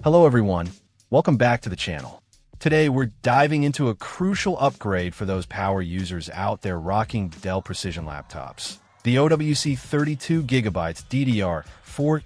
Hello everyone, welcome back to the channel. Today we're diving into a crucial upgrade for those power users out there rocking Dell Precision laptops. The OWC 32GB DDR4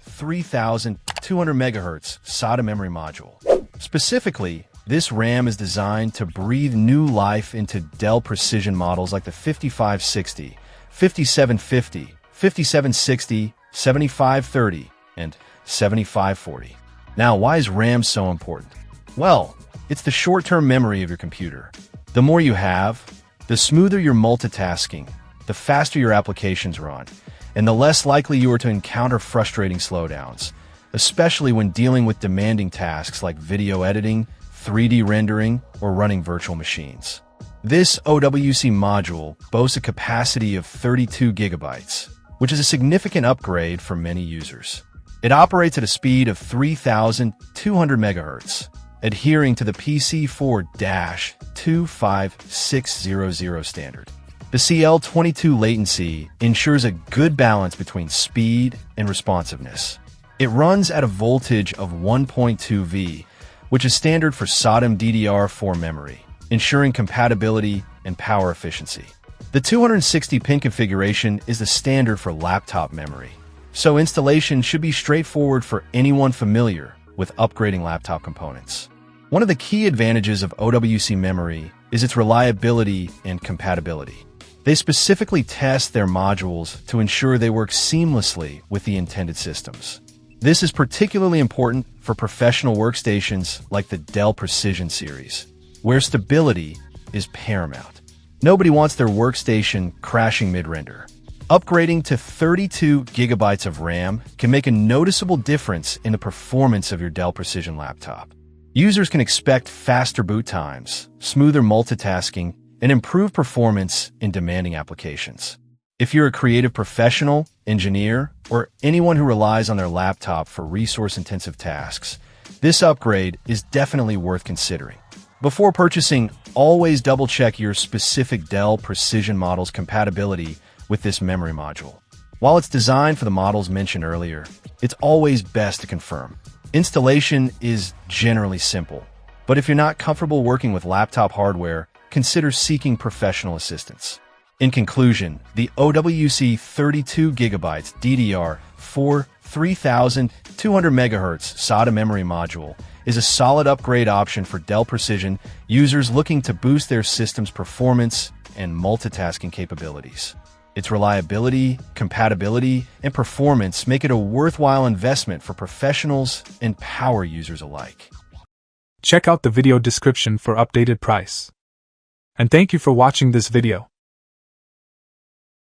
3200MHz SODIMM memory module. Specifically, this RAM is designed to breathe new life into Dell Precision models like the 5560, 5750, 5760, 7530, and 7540. Now, why is RAM so important? Well, it's the short-term memory of your computer. The more you have, the smoother your multitasking, the faster your applications run, and the less likely you are to encounter frustrating slowdowns, especially when dealing with demanding tasks like video editing, 3D rendering, or running virtual machines. This OWC module boasts a capacity of 32 gigabytes, which is a significant upgrade for many users. It operates at a speed of 3200 MHz, adhering to the PC4-25600 standard. The CL22 latency ensures a good balance between speed and responsiveness. It runs at a voltage of 1.2 V, which is standard for SODIMM DDR4 memory, ensuring compatibility and power efficiency. The 260-pin configuration is the standard for laptop memory, so installation should be straightforward for anyone familiar with upgrading laptop components. One of the key advantages of OWC memory is its reliability and compatibility. They specifically test their modules to ensure they work seamlessly with the intended systems. This is particularly important for professional workstations like the Dell Precision series, where stability is paramount. Nobody wants their workstation crashing mid-render. Upgrading to 32 gigabytes of RAM can make a noticeable difference in the performance of your Dell Precision laptop. Users can expect faster boot times, smoother multitasking, and improved performance in demanding applications. If you're a creative professional, engineer, or anyone who relies on their laptop for resource-intensive tasks, this upgrade is definitely worth considering. Before purchasing, always double-check your specific Dell Precision model's compatibility with this memory module. While it's designed for the models mentioned earlier, it's always best to confirm. Installation is generally simple, but if you're not comfortable working with laptop hardware, consider seeking professional assistance. In conclusion, the OWC 32GB DDR4 3200MHz SODIMM memory module is a solid upgrade option for Dell Precision users looking to boost their system's performance and multitasking capabilities. Its reliability, compatibility, and performance make it a worthwhile investment for professionals and power users alike. Check out the video description for updated price. And thank you for watching this video.